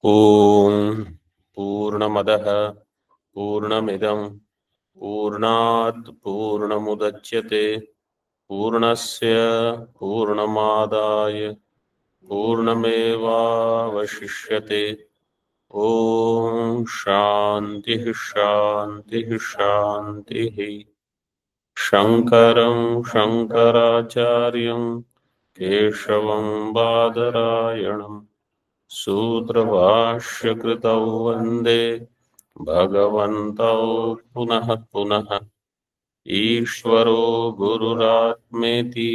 ओम पूर्णमदः पूर्णमिदं पूर्णात् पूर्णमुदच्यते पूर्णस्य पूर्णमादाय पूर्णमेवावशिष्यते। ओम शांति शांति शांति। शंकरं शंकराचार्यं केशवं बादरायणं सूत्रभाष्यकृतौ वन्दे भगवन्तौ पुनः पुनः। ईश्वरो गुरुरात्मेति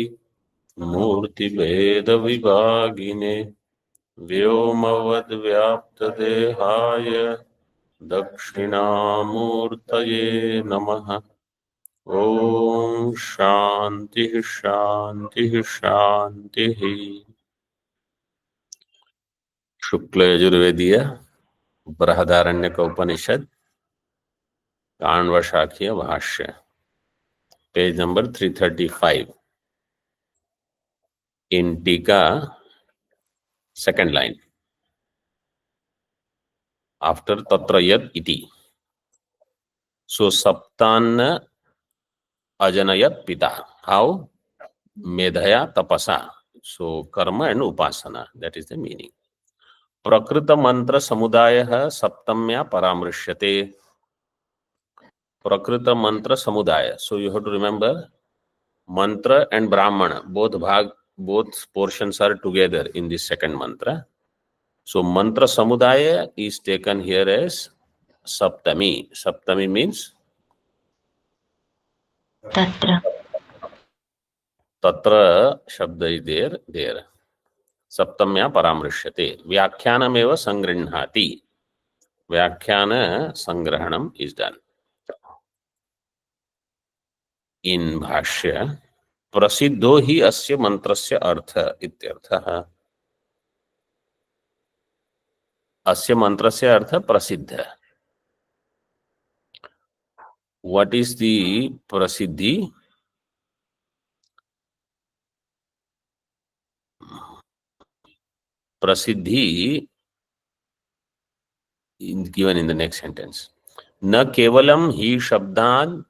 मूर्तिभेदविभागिने व्योमवद्व्याप्तदेहाय दक्षिणामूर्तये नमः। ओम शांति शांति शांति। शुक्ल यजुर्वेदीय बृहदारण्यक उपनिषद काण्व शाखीय भाष्य पेज नंबर 335 इन टीका सेकंड लाइन आफ्टर तत्र यत् इति। सो सप्तान्न अजनयत पिता, हाउ मेधया तपसा, सो कर्म and Upasana, that is the meaning. प्रकृत मंत्र समुदायः सप्तम्या परामृश्यते। प्रकृत मंत्र समुदाय, so you have to remember mantra and brahmana both portions are together in this second mantra. So mantra samudaya is taken here as saptami. Saptami means tatra shabda is there सप्तम्या परामृश्यते। व्याख्यानमेव संगृह्णाति, व्याख्यान संग्रहणम is done. इन भाष्य प्रसिद्धो हि अस्य मंत्रस्य अर्थ इत्यर्थः। अस्य मंत्रस्य अर्थ प्रसिद्ध। What is the प्रसिद्धि? प्रसिद्धि given in the next sentence. न केवलम ही शब्दान्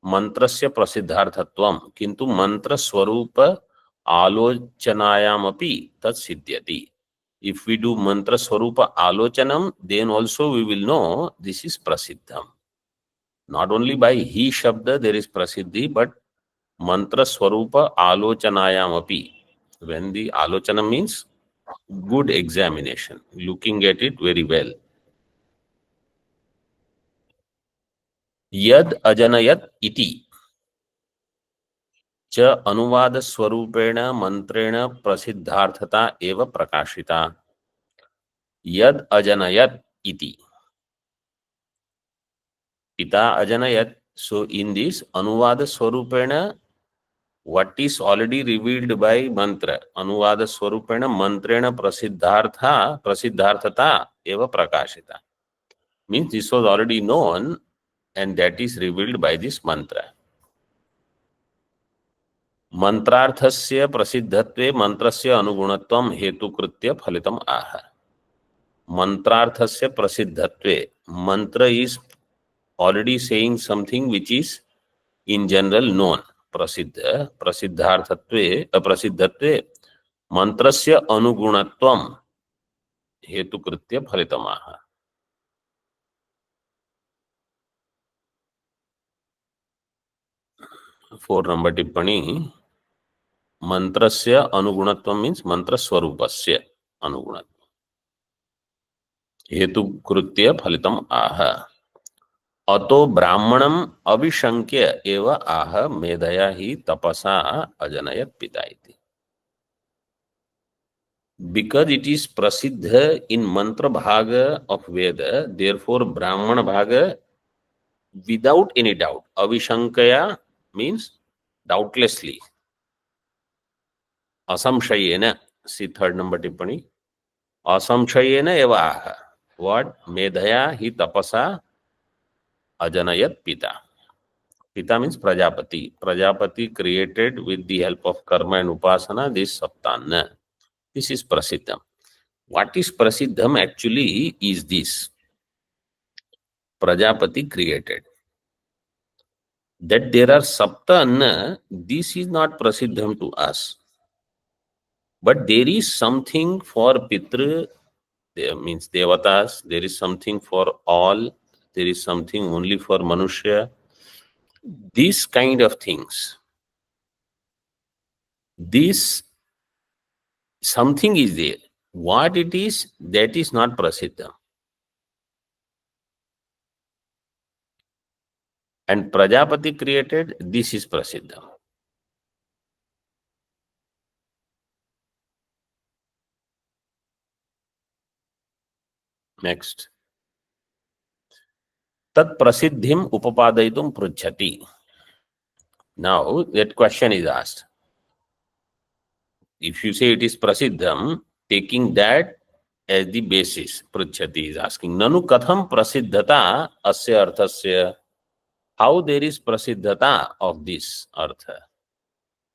मंत्रस्य प्रसिद्धार्थत्वं किंतु मंत्र स्वरूप आलोचनायामपि तत्सिद्ध्यति। If we do mantra swarupa alocanam, then also we will know this is prasiddham. Not only by he shabda there is prasiddhi, but mantra swarupa alocanayam api. When the alochana means good examination, looking at it very well. यद अजनयत इति च अनुवाद स्वरूपेण मंत्रेण प्रसिद्धार्थता एव प्रकाशिता। यद अजनयत इति, पिता अजनयत, so in this अनुवाद स्वरूपेण what is already revealed by mantra, अनुवाद स्वरूपेण मंत्रेण प्रसिद्धार्थता एव प्रकाशिता, means this was already known and that is revealed by this mantra. मंत्रार्थस्य प्रसिद्धत्वे मंत्रस्य अनुगुणत्वं हेतुकृत्य फलितम् आह। मंत्रार्थस्य प्रसिद्धत्वे, मंत्र is already saying something which is in general known. प्रसिद्ध, प्रसिद्धार्थत्वे अप्रसिद्धत्वे मंत्रस्य अनुगुणत्वं हेतुकृत्य फलितम् आह। 4 नंबर टिप्पणी। मंत्रस्य अनुगुणत्वं means मंत्र स्वरूपस्य अनुगुणत्वं हेतुकृत्य फलितम् आह। अतो ब्राह्मणम अविशंक्य एव आह मेधया ही तपसा अजनयत पिता इति। Because it is prasiddha in mantra bhaga of Veda, therefore Brahmana bhaga without any doubt. Avishankaya means doubtlessly. Asamshayena, see 3rd number tippani. Asamshayena eva aha. What? Medhaya hi tapasa ajanayat pita. Pita means Prajapati. Prajapati created with the help of karma and upasana this saptanna. This is prasiddham. What is Prasiddham actually is this. Prajapati created. That there are Sapta Anna, this is not Prasiddham to us. But there is something for Pitra, there means Devatas, there is something for all, there is something only for Manushya. These kind of things. This something is there. What it is, that is not Prasiddham. And Prajapati created, this is Prasiddham. Next. Tat prasiddhim upapadaitum pruchhati. Now that question is asked. If you say it is prasiddham, taking that as the basis, pruchhati is asking. Nanu katham prasiddhata asya arthasya. How there is prasiddhata of this artha?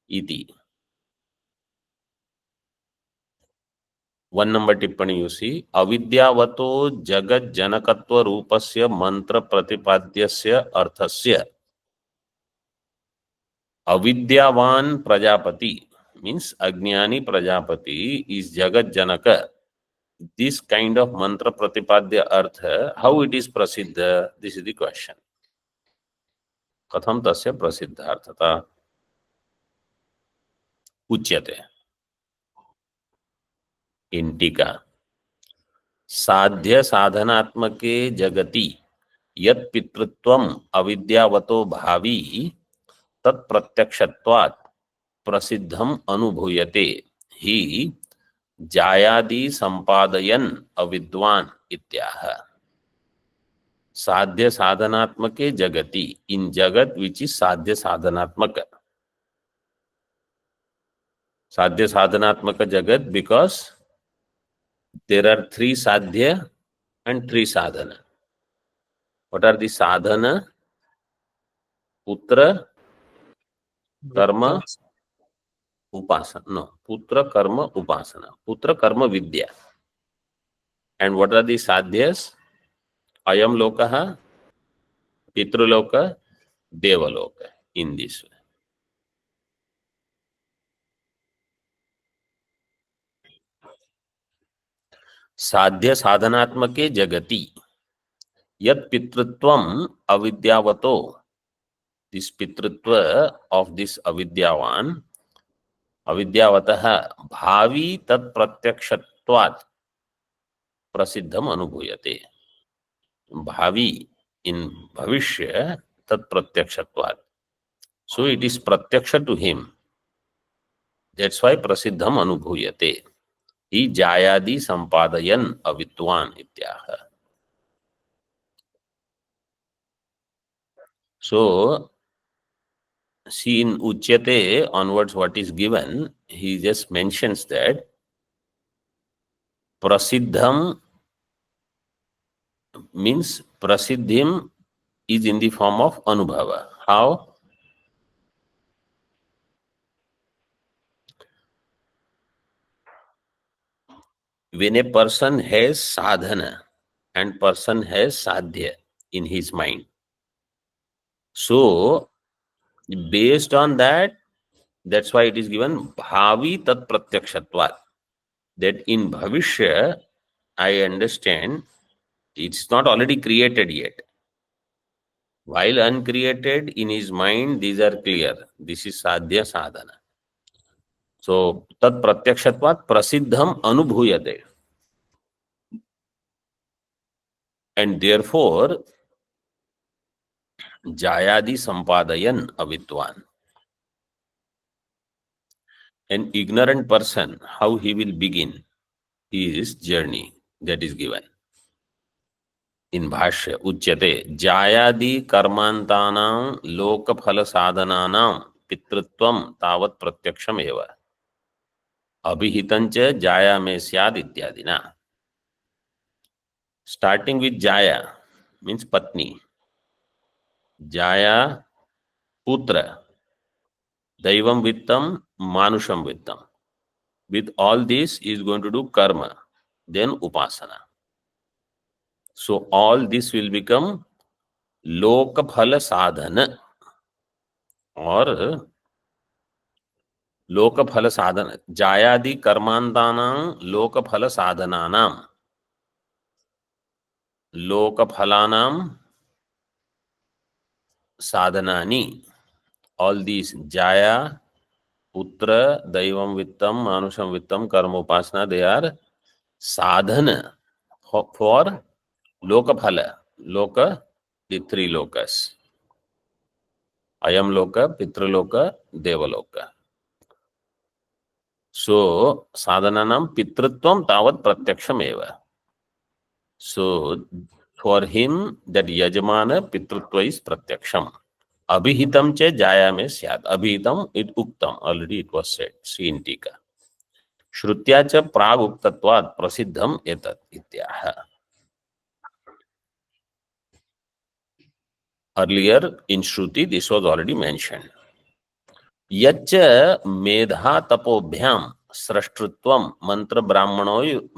Iti. 1 number tippani you see. Avidyavato jagat janakatva rupasya mantra pratipadyasya arthasya. Avidyavan Prajapati means Ajnani Prajapati is Jagat Janaka. This kind of mantra pratipadya artha, how it is prasiddha? This is the question. Katham tasya prasiddha arthata uchyate. In tika. Sadhya sadhanatmake jagati yat pitrutvam avidyavato bhavi tat pratyakshatvat prasiddham anubhuyate hi जायादि संपादयन अविद्वान इत्याह. साध्य साधनात्मके जगति, इन जगत which is साध्य साधनात्मक. साध्य साधनात्मक जगत because there are 3 साध्य and 3 sadhana. What are the sadhana? Putra, karma, upasana. No, putra, karma, upasana. Putra, karma, vidya. And what are the sadhyas? Ayam lokaha, pitruloka, devaloka. In this way. साध्य साधनात्मके जगति यत् पितृत्वम अविद्यावतो, this पितृत्व of this अविद्यावान अविद्यावतः भावी तत्प्रत्यक्षत्वात् प्रसिद्धम अनुभूयते. भावी इन भविष्य तत्प्रत्यक्षत्वात्, so it is pratyaksha to him, that's why प्रसिद्धम अनुभूयते. ही जायादि संपादयन अविद्वान इत्याह. So see in Uchyate onwards what is given, he just mentions that prasiddham means prasiddhim is in the form of anubhava. How? When a person has sadhana and person has sadhya in his mind, so based on that, that's why it is given bhavi tat pratyakshatvat, that in bhavishya I understand it's not already created yet. While uncreated in his mind, these are clear. This is sadhya sadhana. So tat pratyakshatvat prasiddham anubhuyate. And therefore jayadi sampadayan avidwan. An ignorant person, how he will begin his journey, that is given. In Bhashya, Uchyate, Jayadi karmantanam lokaphala sadhananam pitrutvam tavat pratyaksham eva. Abhihitancha jaya me syad ityadina. Starting with Jaya means Patni. Jaya, Putra. Daivam Vittam, Manusham Vittam. With all this, he is going to do karma. then upasana. So all this will become lokaphala sadhana or lokaphala sadhana. Jayadi karmantanam lokaphala sadhananam. Lokaphalanam sadhanani. All these jaya, putra, daivam vittam, manusham vittam, karma upasana, they are sadhana for lokaphala. Loka, the three lokas. Ayam loka, pitraloka, devaloka. So sadhananam pitritvam tavat pratyaksham eva. So for him that yajamana pitritva is pratyaksham. Abhihitam cha jaya mein syat. Abhihitam it uktam. Already it was said. See in tika. Shrutya cha prag uktatvat prasiddham etat ityaha. Earlier in Shruti this was already mentioned. Yacha medha tapobhyam srashtritvam mantra brahmanoyor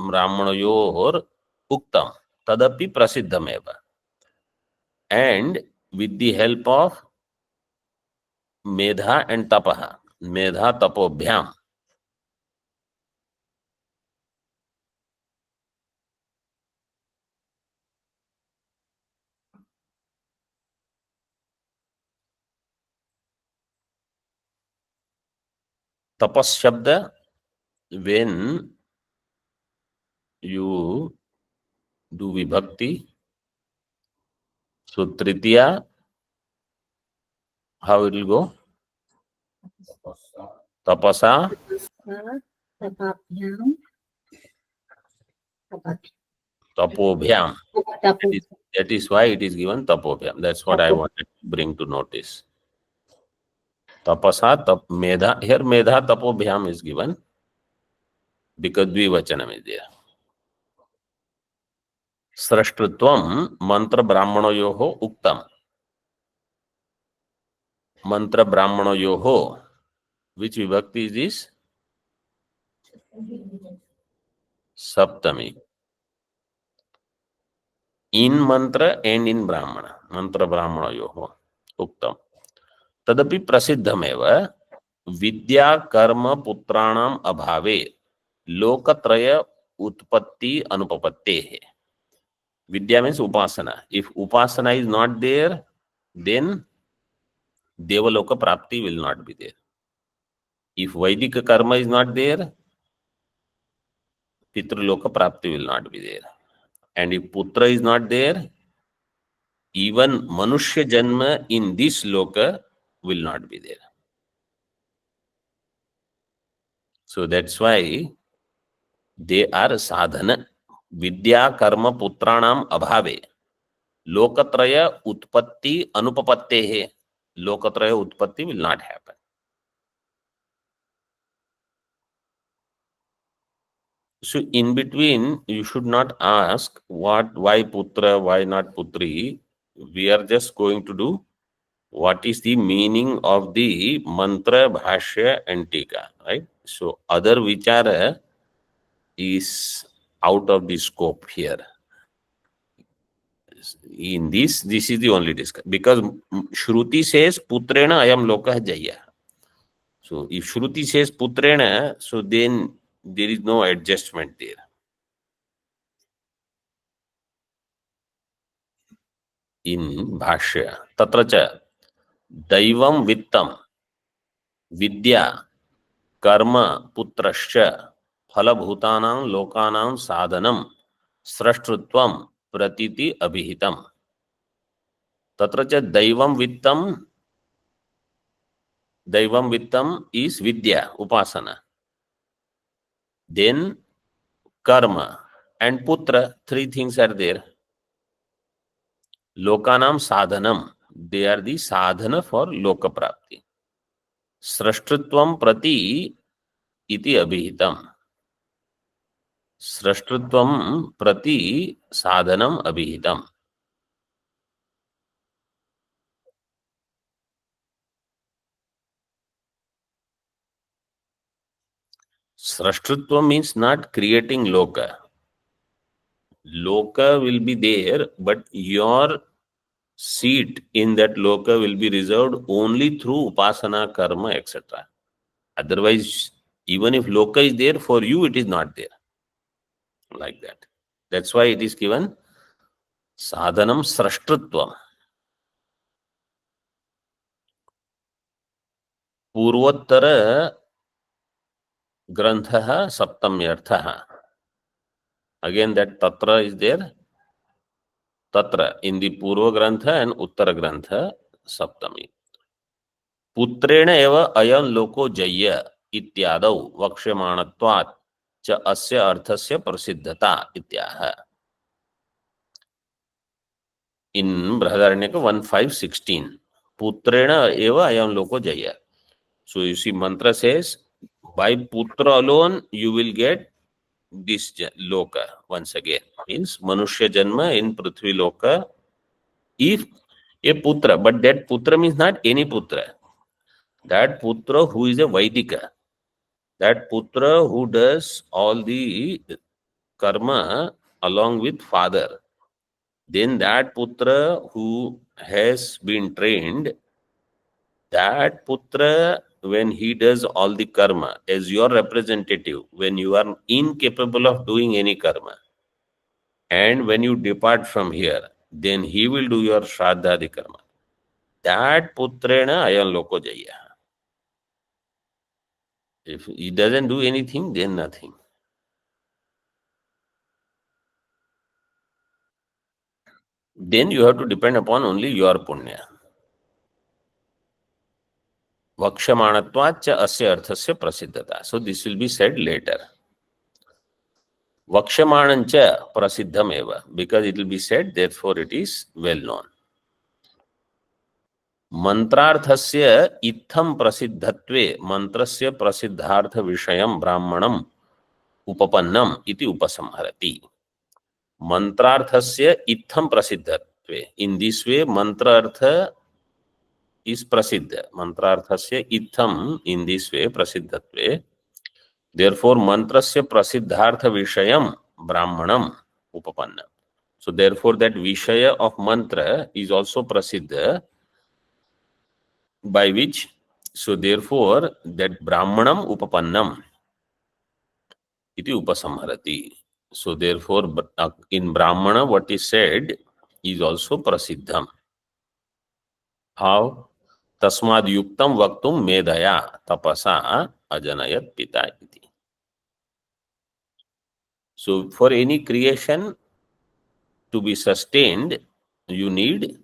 uktam tadapi prasiddhameva. And with the help of medha and tapaha, medha tapobhyam, tapas shabda, when you do vibhakti, so tritiya, how it will go? Tapasa, Tapabhyam. tapobhyam. Tapu. That is why it is given tapobhyam. That's what I wanted to bring to notice. Tapasa, medha. Here medha tapobhyam is given because dvivachanam is there. Srashtritvam mantra brahmanoyoho uktam. Mantra brahmanoyoho. Which vibhakti is this? Saptami. In mantra and in brahmana. Mantra brahmanoyoho uktam. Tadapi prasiddhameva vidya karma putranam abhave lokatraya utpatti anupapattehe. Vidya means upasana. If upasana is not there, then devaloka prapti will not be there. If Vaidika karma is not there, Pitraloka prapti will not be there. And if putra is not there, even Manushya Janma in this loka will not be there. So that's why they are sadhana. Vidya karma putranam abhave. Lokatraya utpatti anupapattehe. Lokatraya utpatti will not happen. So in between, you should not ask why putra, why not putri. We are just going to do what is the meaning of the mantra, bhashya and tika, right? So other vichara is out of the scope here. In this is the only discussion because Shruti says putrena ayam lokah jaya. So if Shruti says putrena, so then there is no adjustment there. In bhashya, tatracha daivam vittam vidya karma putrascha phalabhutanam lokanam sadhanam srashtritvam pratiti abhihitam. Tatracha daivam vittam is vidya, upasana. Then karma and putra, three things are there. Lokanam sadhanam, they are the sadhana for loka prapti. Srashtritvam prati iti abhihitam. Srashtritvam prati sadhanam abhihitam. Srashtritvam means not creating loka. Loka will be there, but your seat in that loka will be reserved only through upasana, karma, etc. Otherwise, even if loka is there, for you it is not there. Like that. That's why it is given sadhanam srashtritvam. पूर्वोत्तर ग्रंथः सप्तम्यर्थः. Again, that tatra is there. Tatra in the Purva Grantha and Uttara Grantha Saptami. पुत्रेण एव अयं लोको जय्य इत्यादौ वक्ष्यमाणत्वात् च अस्य अर्थस्य प्रसिद्धता इत्याह. In Brihadaranyaka 1.5.16, पुत्रेण एव अयं लोको जय्य. So you see, mantra says, by putra alone you will get this loka. Once again, means manushya janma in prithvi loka. If a putra, but that putra means not any putra. That putra who is a Vaidika, that putra who does all the karma along with father, then that putra who has been trained, that putra, when he does all the karma as your representative, when you are incapable of doing any karma, and when you depart from here, then he will do your shraddhadi karma. That putrena ayan loko jaya. If he doesn't do anything, then nothing. Then you have to depend upon only your punya. Vakshamanatvacha asya arthasya prasiddhata. So this will be said later. Vakshamanancha prasiddham eva. Because it will be said, therefore it is well known. Mantrarthasya itham prasiddhatve mantrasya prasiddhartha vishayam brahmanam upapannam iti upasamharati. Mantrarthasya itham prasiddhatve. In this way, mantrartha is prasiddha. Mantrarthasya itham, in this way, prasiddhatve. Therefore, mantrasya prasiddhartha vishayam brahmanam upapanna. So, therefore, that vishaya of mantra is also prasiddha, by which, so therefore, that brahmanam upapannam iti upasamharati. So, therefore, in brahmana, what is said is also prasiddham. How? Tasmad yuktam vaktum medaya tapasa ajanayat pita iti. So, for any creation to be sustained, you need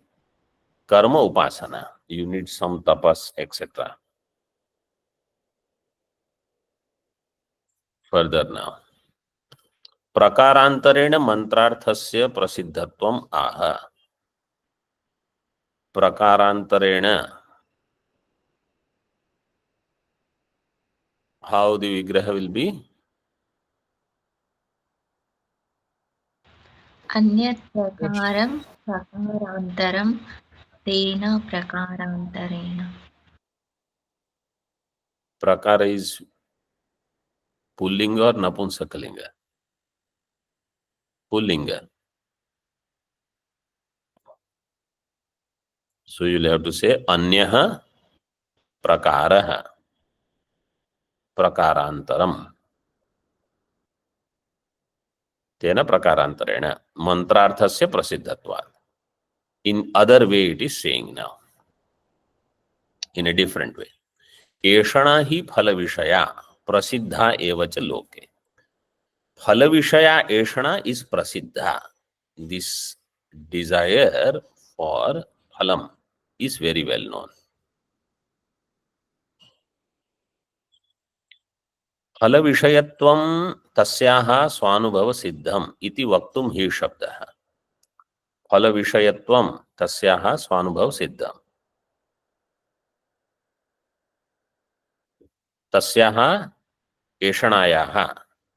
karma upasana. You need some tapas, etc. Further now. Prakarantarena mantrarthasya prasiddhatvam aha. Prakarantarena. How the vigraha will be? अन्यत् प्रकारं प्रकारान्तरं तेन प्रकारान्तरेण. Prakara is pullinga or napunsakalinga? Pullinga. So you'll have to say anyaha prakaraha prakarantaram. Tena prakarantarena mantrarthasya prasiddhatvat. In other way it is saying now. In a different way. Eshana hi phala vishaya prasiddha evacha loke. Phala vishaya eshana is prasiddha. This desire for phalam is very well known. फल विषयत्वं तस्याः स्वानुभव सिद्धम इति वक्तुम ही शब्दः. फल विषयत्वं तस्याः स्वानुभव सिद्धम. तस्याः एषणायाः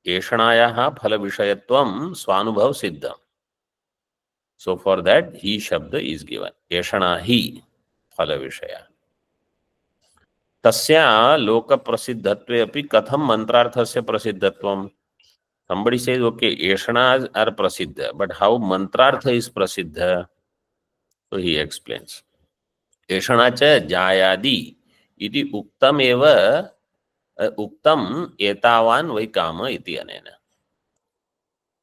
एषणायाः फल विषयत्वं स्वानुभव सिद्धम. So for that he shabda is given. एषणा ही फल विषय. तस्या लोक प्रसिद्धत्वे अपि कथम मंत्रार्थस्य प्रसिद्धत्वम. Somebody says, okay, Yeshanas are prasiddha, but how mantrartha is prasiddha? So he explains. Yeshana cha jayadi iti uktam eva uktam etavan vai kama iti anena.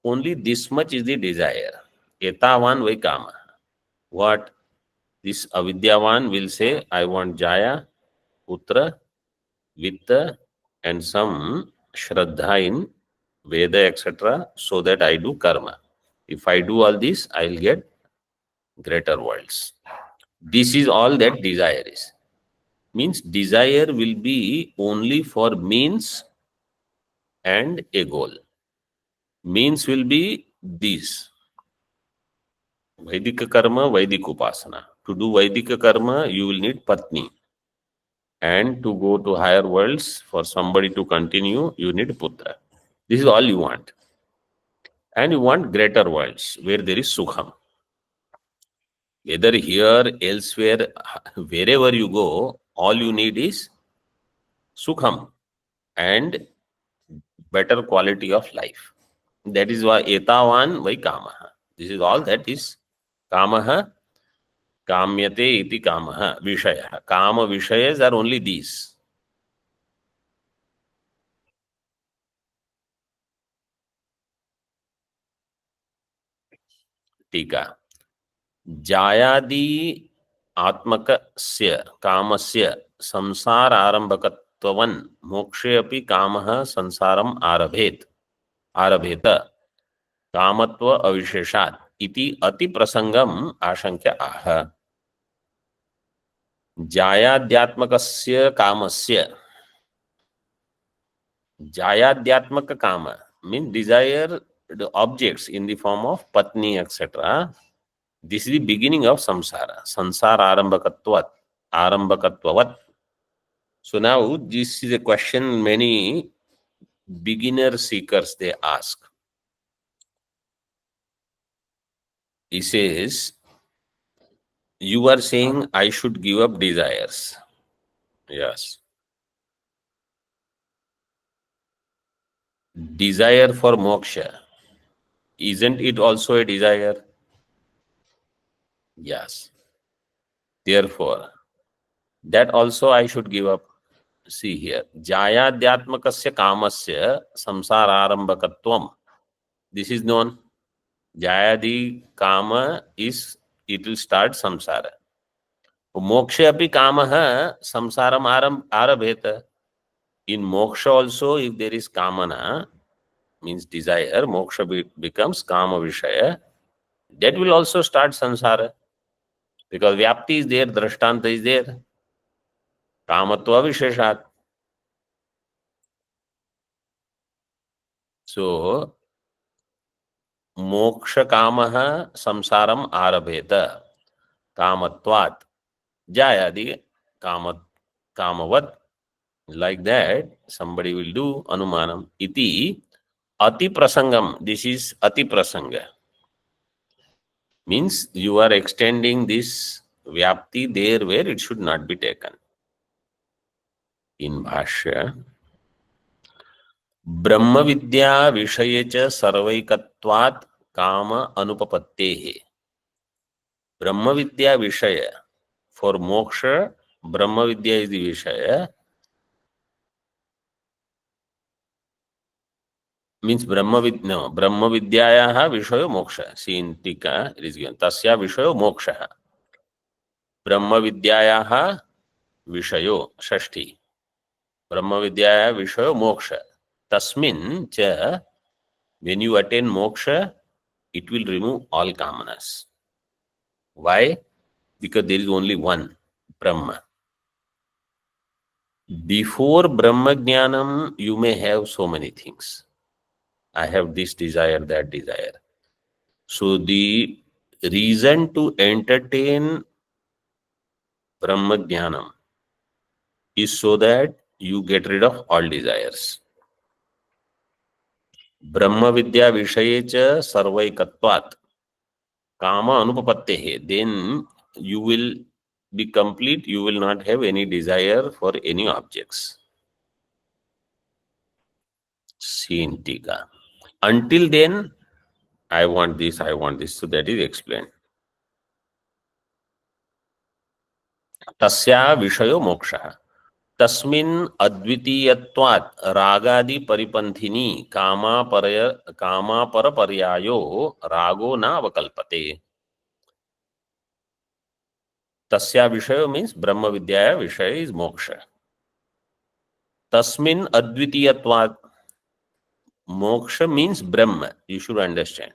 Only this much is the desire. Etavan vai kama. What? This avidyavan will say, I want jaya, putra, vitta, and some shraddha in Veda, etc., so that I do karma. If I do all this, I'll get greater worlds. This is all that desire is. Means desire will be only for means and a goal. Means will be these. Vaidika karma, Vaidik upasana. To do Vaidika karma, you will need patni. And to go to higher worlds, for somebody to continue, you need putra. This is all you want. And you want greater worlds, where there is sukham. Whether here, elsewhere, wherever you go, all you need is sukham and better quality of life. That is why etavan vai kamaha. This is all that is kamaha, kamyate iti kamaha, vishaya. Kama vishayas are only these. Tika. Jayadi atmakasya kamasya samsar arambakatvavan mokshe api kamaha sansaram arabheta कामत्व अविशेषात् इति अति प्रसंगम आशंक्य आह. जायाद्यात्मकस्य कामस्य. Jayadyatmaka kama means desire the objects in the form of patni, etc. This is the beginning of samsara. Sansara arambakatvat. So now this is a question many beginner seekers they ask. He says, you are saying I should give up desires. Yes. Desire for moksha. Isn't it also a desire? Yes. Therefore, that also I should give up. See here. Jayadyatmakasya kamasya samsararambakatvam. This is known. Jayadi kama is, it will start samsara. Moksha api kamaha samsaram arabheta. In moksha also, if there is kamana, means desire, moksha becomes kama vishaya. That will also start samsara. Because vyapti is there, drashtanta is there. Kamatva visheshat. So, moksha kamaha samsaram arabheta. Kamatvat. Jayadi kamavat. Like that, somebody will do anumanam. Iti ati prasangam. This is ati prasanga. Means you are extending this vyapti there where it should not be taken. In Bhashya, Brahma Vidya Vishayecha Sarvaikatvat Kama Anupapattehe. Brahma Vidya Vishaya. For moksha, Brahma Vidya is the Vishaya. Means Brahma Vidyayaha Vishayo Moksha. See in Tika, it is given. Tasya Vishayo Moksha. Brahma Vidyayaha Vishayo Shashti. Brahma Vidyaya Vishayo Moksha. Tasmin cha, when you attain moksha, it will remove all kamanas. Why? Because there is only one, Brahma. Before Brahma Jnanam, you may have so many things. I have this desire, that desire. So the reason to entertain Brahma Jnanam is so that you get rid of all desires. Brahma Vidya Vishayecha Sarvaikatvat Kama Anupapattehe. Then you will be complete, you will not have any desire for any objects. See in Tika. Until then, I want this, I want this. So that is explained. Tasya vishayo moksha. Tasmin advitiyatvat ragadi paripanthini kama para paryayo rago na avakalpate. Tasya vishayo means Brahma Vidyaya Vishaya is moksha. Tasmin advitiyatvat. Moksha means Brahma. You should understand.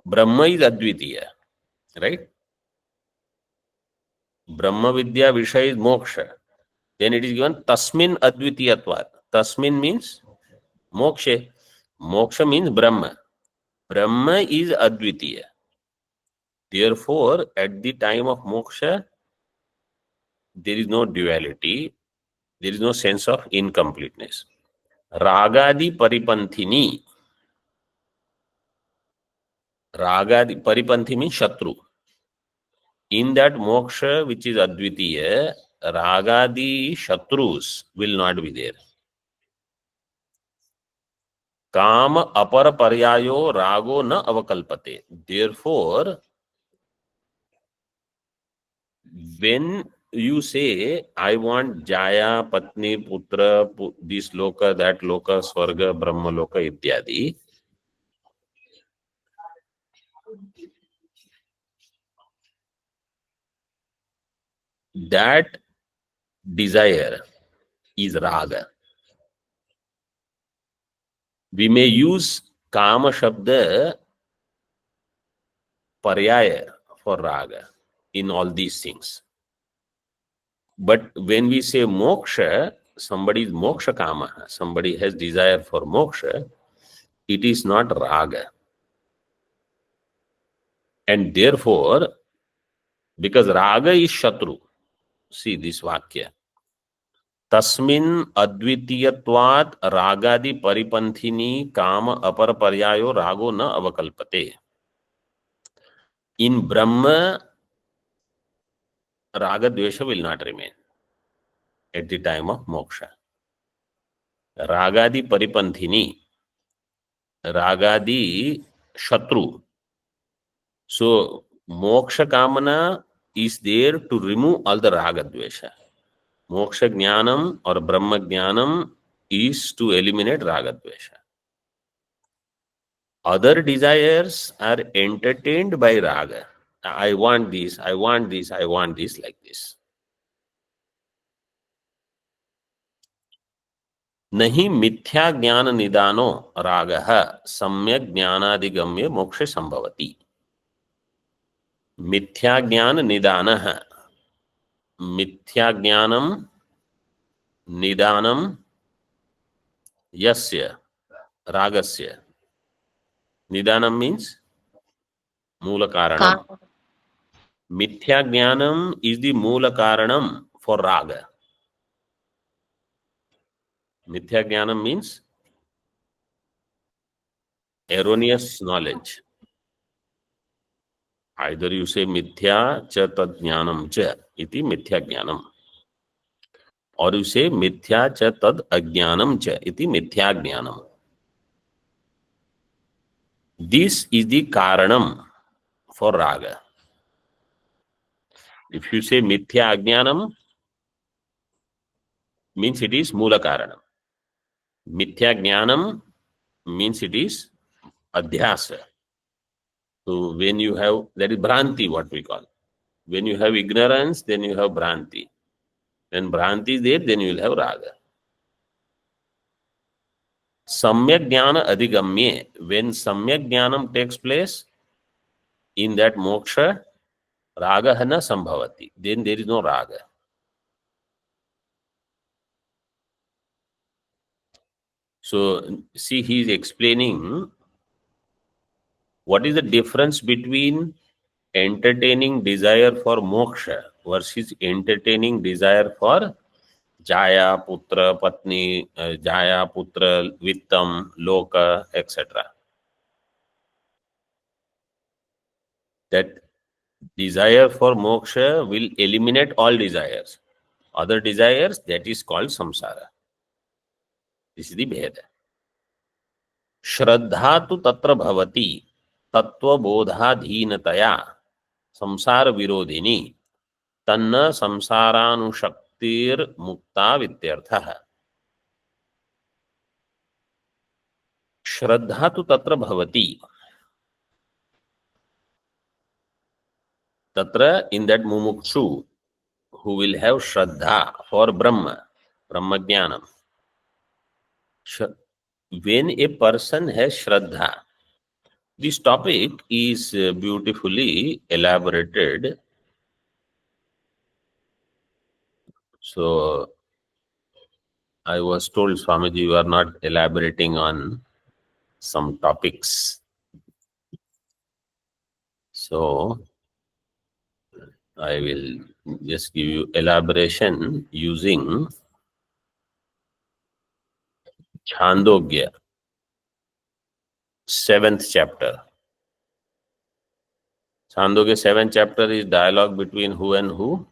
Brahma is Advitiya, right? Brahma Vidya Vishaya is moksha. Then it is given Tasmin Advitiyatvat. Tasmin means moksha. Moksha means Brahma. Brahma is Advitiya. Therefore, at the time of moksha, there is no duality. There is no sense of incompleteness. Ragadi Paripanthini. Ragadi Paripanthi means Shatru. In that moksha, which is Advitiya, Ragadi Shatrus will not be there. Kama apara paryayo rago na avakalpate. Therefore, when you say, I want Jaya, Patni, Putra, this loka, that loka, Swarga, Brahma loka, ityadi, that desire is raga. We may use Kama Shabda paryaya for raga in all these things. But when we say moksha, somebody is moksha kama, somebody has desire for moksha, it is not raga. And therefore, because raga is shatru, see this vakya. Tasmin advitiyatvat ragadi paripanthini kama apar paryayo rago na avakalpate. In Brahma, raga dvesha will not remain at the time of moksha. Ragadi paripanthini, ragadi shatru. So, moksha kamana is there to remove all the raga dvesha. Moksha jnanam or Brahma jnanam is to eliminate raga dvesha. Other desires are entertained by raga. I want this, I want this, I want this, like this. Nahi mithya jnana nidano ragah samyak jnanadigamya moksha sambhavati. Mithya jnana nidanah. Mithya jnanam nidanam yasya ragasya. Nidanam means Mula Karanam. Mithya Jnanam is the Mula Karanam for Raga. Mithya Jnanam means erroneous knowledge. Either you say Mithya cha tad jnanam cha iti Mithya Jnanam, or you say Mithya cha tad ajnanam cha iti Mithya Jnanam. This is the Karanam for Raga. If you say Mithya Ajnanam, means it is Mula Karanam. Mithya Jnanam means it is Adhyasa. So when you have, that is Bhranti, what we call. When you have ignorance, then you have Bhranti. When Bhranti is there, then you will have Raga. Samyak Jnana Adhigamye. When Samyak Jnanam takes place, in that moksha, Raga Hana Sambhavati. Then there is no Raga. So, see, he is explaining what is the difference between entertaining desire for moksha versus entertaining desire for Jaya, Putra, Patni, Jaya, Putra, Vittam, Loka, etc. That desire for moksha will eliminate all desires. Other desires, that is called samsara. This is the Bheda. श्रद्धा तु तत्र भवति तत्वबोधाधीनतया संसार विरोधिनी तन्न संसारानुशक्तिर्मुक्ता वित्यर्थः। श्रद्धा तु तत्र भवति, तत्र in that mumukshu who will have shraddha for Brahma, Brahma Jnanam. When a person has shraddha, this topic is beautifully elaborated. So I was told, Swamiji, you are not elaborating on some topics. So I will just give you elaboration using Chandogya, 7th chapter. Chandogya 7th chapter is dialogue between who and who?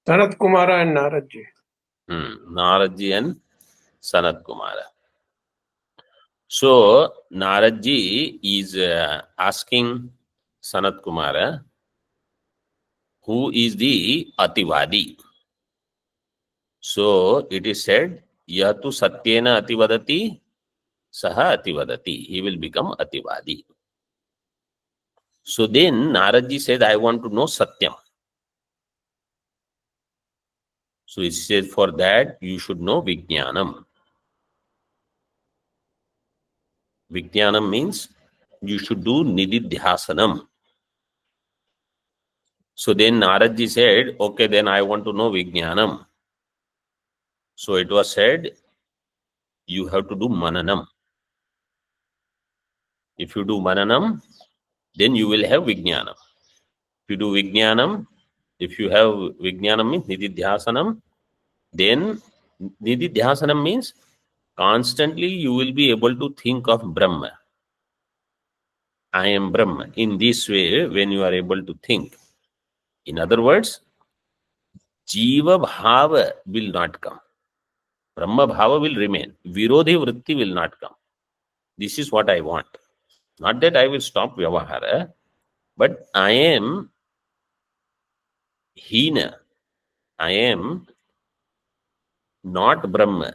Sanat Kumara and Narad Ji. Narad Ji and Sanat Kumara. So Narad Ji is asking Sanat Kumara, who is the Ativadi? So it is said, Yatu Satyena Ativadati, Saha Ativadati. He will become Ativadi. So then Narad Ji said, I want to know Satyam. So he says, for that you should know Vijnanam. Vijnanam means you should do Nididhyasanam. So then Narad Ji said, okay, then I want to know Vijnanam. So it was said, you have to do Mananam. If you do Mananam, then you will have Vijnanam. If you do Vijnanam, if you have Vijnanam means Nididhyasanam, then Nididhyasanam means constantly you will be able to think of Brahma. I am Brahma. In this way, when you are able to think. In other words, Jiva Bhava will not come. Brahma Bhava will remain. Virodhi Vritti will not come. This is what I want. Not that I will stop Vyavahara, but I am Hina. I am not Brahma.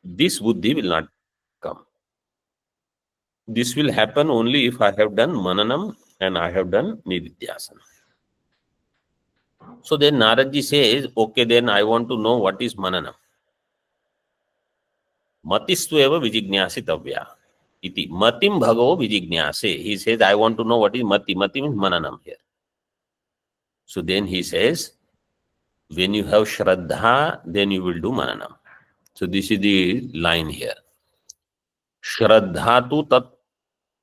This Buddhi will not come. This will happen only if I have done Mananam and I have done Nididhyasana. So then Narad Ji says, okay, then I want to know what is Mananam. Matistu eva vijignyasitavya. Iti. Matim bhagavo vijignyase. He says, I want to know what is Mati. Mati means Mananam here. So then he says, when you have Shraddha, then you will do Mananam. So this is the line here. Shraddha tu tatra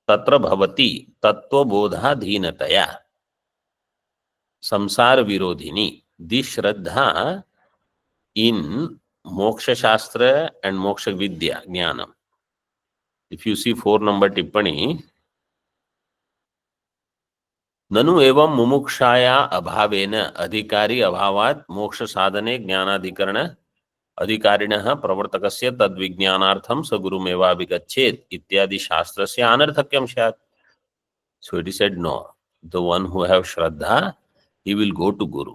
bhavati tattva bodha dhinataya samsara virodhini. This Shraddha in Moksha Shastra and Moksha Vidya, Jnanam. If you see 4 number Tippani, ननु एवं मुमुक्षाया अभावेन अधिकारी अभावात् मोक्ष साधने ज्ञानाधिकरण अधिकारिणः प्रवर्तकस्य तद्विज्ञानार्थं स गुरुमेवाभिगच्छेत् इत्यादि शास्त्रस्य अनर्थक्यं स्यात्. So it is said, no, the one who have Shraddha, he will go to Guru.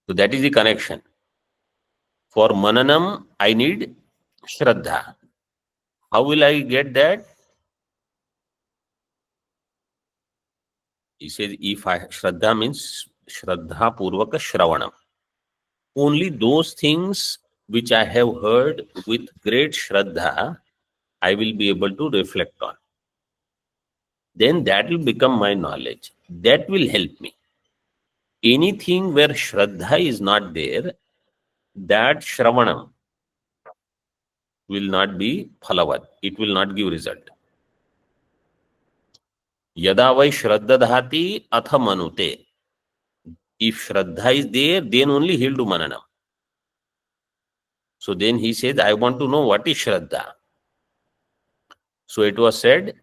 So that is the connection. For Mananam, I need Shraddha. How will I get that? He says, if I Shraddha means Shraddha Purvaka Shravanam. Only those things which I have heard with great Shraddha, I will be able to reflect on. Then that will become my knowledge. That will help me. Anything where Shraddha is not there, that Shravanam will not be phalavad. It will not give result. Yada vai Shraddha dhati atha manute. If Shraddha is there, then only he'll do Mananam. So then he says, I want to know what is Shraddha. So it was said,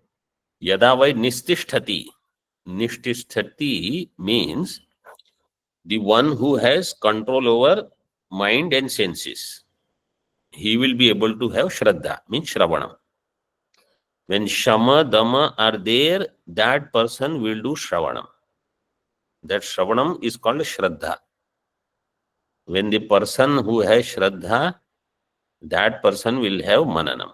Yada vai nististhati. Nististhati means the one who has control over mind and senses, he will be able to have Shraddha, means Shravanam. When Shama, Dama are there, that person will do Shravanam. That Shravanam is called Shraddha. When the person who has Shraddha, that person will have Mananam.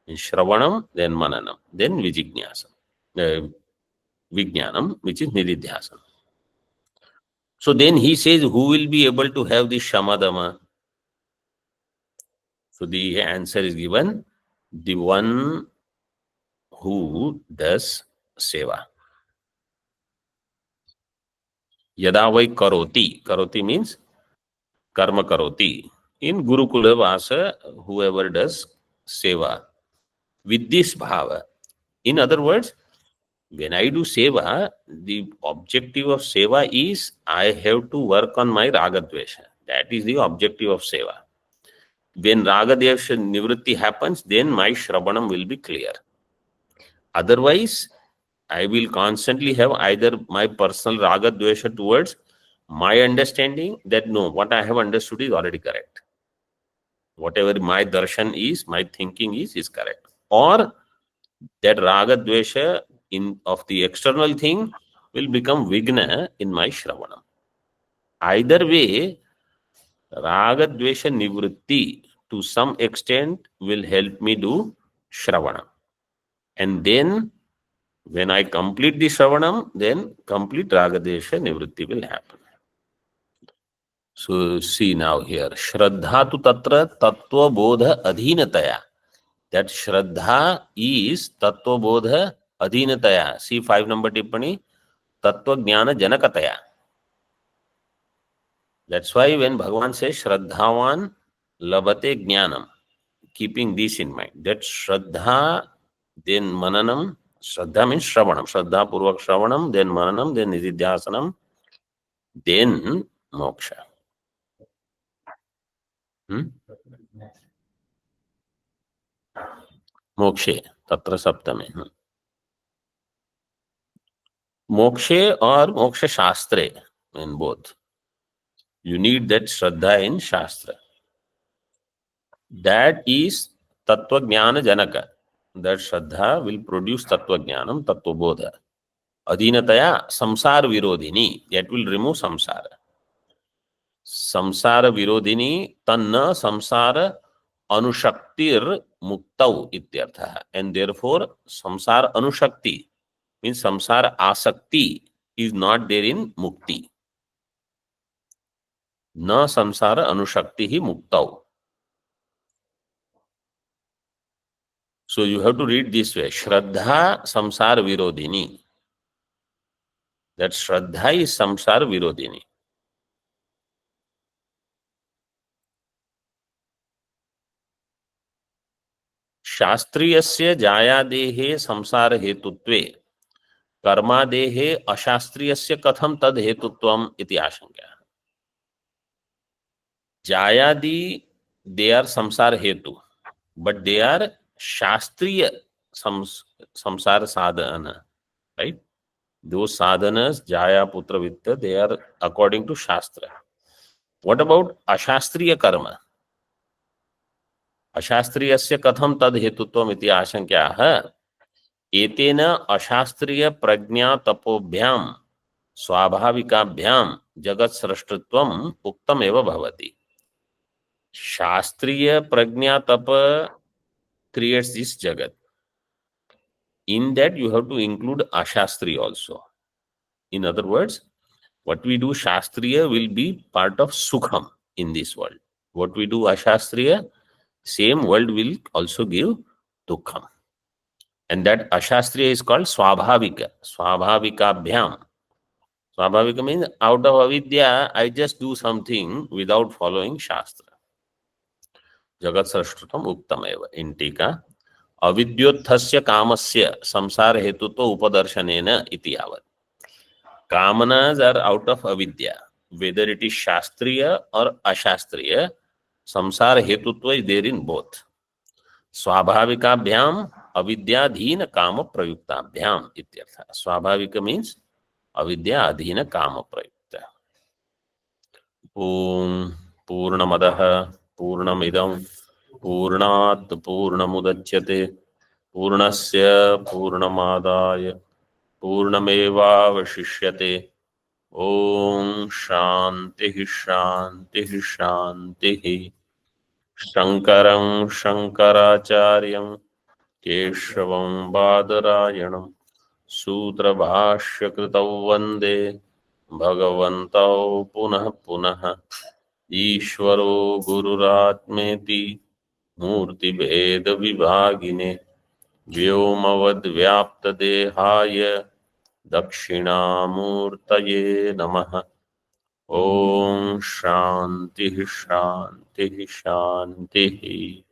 In Shravanam, then Mananam, then Vijnasam, Vijnanam, which is Nididhyasam. So then he says, who will be able to have the Shamadama? So the answer is given, the one who does seva. Yada vai karoti. Karoti means karma karoti. In Gurukula Vasa, whoever does seva with this bhava. In other words, when I do seva, the objective of seva is I have to work on my ragadvesha. That is the objective of seva. When ragadvesha nivritti happens, then my shravanam will be clear. Otherwise, I will constantly have either my personal ragadvesha towards my understanding that no, what I have understood is already correct. Whatever my darshan is, my thinking is correct. Or that ragadvesha of the external thing will become vigna in my shravanam. Either way, ragadvesha nivritti to some extent will help me do shravanam. And then when I complete the shravanam, then complete ragadvesha nivritti will happen. So see now here, Shraddha tu tatra tattva bodha adhinataya. That Shraddha is tattva bodha adhinataya. See 5 number tippani, tattva jnana janakataya. That's why when Bhagavan says Shraddhavan labate jnanam, keeping this in mind, that Shraddha, then Mananam, Shraddha means Shravanam, Shraddha Purvak Shravanam, then Mananam, then Nididhyasanam, then Moksha. Mokshe, Tatra Saptame. Mokshe or Moksha Shastre, in both. You need that Shraddha in Shastra. That is Tattva Jnana Janaka. That Shraddha will produce Tattva Jnanam, Tattva Bodha. Adhinataya Samsara Virodhini. That will remove Samsara. Samsara Virodhini Tanna Samsara Anushaktir Muktau Ityartha. And therefore, Samsara Anushakti means Samsara Asakti is not there in Mukti. Na Samsara Anushakti hi Muktau. So you have to read this way. Shraddha Samsara Virodhini. That Shraddha is Samsara Virodhini. शास्त्रीयस्य जायादेहे संसार हेतुत्वे कर्मादेहे अशास्त्रीयस्य कथम तद हेतुत्वम इति आशंका. Jayadi, they are samsara hetu, but they are shastriya samsara sadhana, right? Those sadhanas, Jaya, Putra, Vitta, they are according to Shastra. What about ashastriya karma? अशास्त्रीयस्य कथम तद हेतुत्वम इति आशंक्याः. एतेन अशास्त्रीय प्रज्ञा तपोभ्याम स्वाभाविकाभ्याम जगत सृष्टत्वम उक्तम एव भवति. शास्त्रीय प्रज्ञा तप creates this jagat. In that you have to include ashastri also. In other words, what we do shastriya will be part of sukham in this world. What we do ashastriya, same world will also give dukkham. And that ashastriya is called swabhavika. Swabhavikabhyam. Swabhavika means out of avidya, I just do something without following shastra. Jagat srashtratam uktam eva. In tika, avidyothasya kamasya samsara hetuto upadarsanena iti yavat. Kamanas are out of avidya. Whether it is shastriya or ashastriya, samsara hetutva is there in both. Swabhavikabhyam avidyadhina kama prayuktabhyam ityartha. Swabhavika means avidya adhina kama prayukta. ओम पूर्णमदः पूर्णमिदं पूर्णात् पूर्णमुदच्यते पूर्णस्य पूर्णमादाय पूर्णमेवावशिष्यते। ओम शांति शांति शांति। शंकरं शंकराचार्यं केशवं बादरायणं सूत्रभाष्यकृतौ वन्दे भगवन्तौ पुनः पुनः। ईश्वरो गुरुरात्मेति मूर्तिभेदविभागिने व्योमवद्व्याप्तदेहाय दक्षिणामूर्तये नमः। ओम शांति शांति शांति।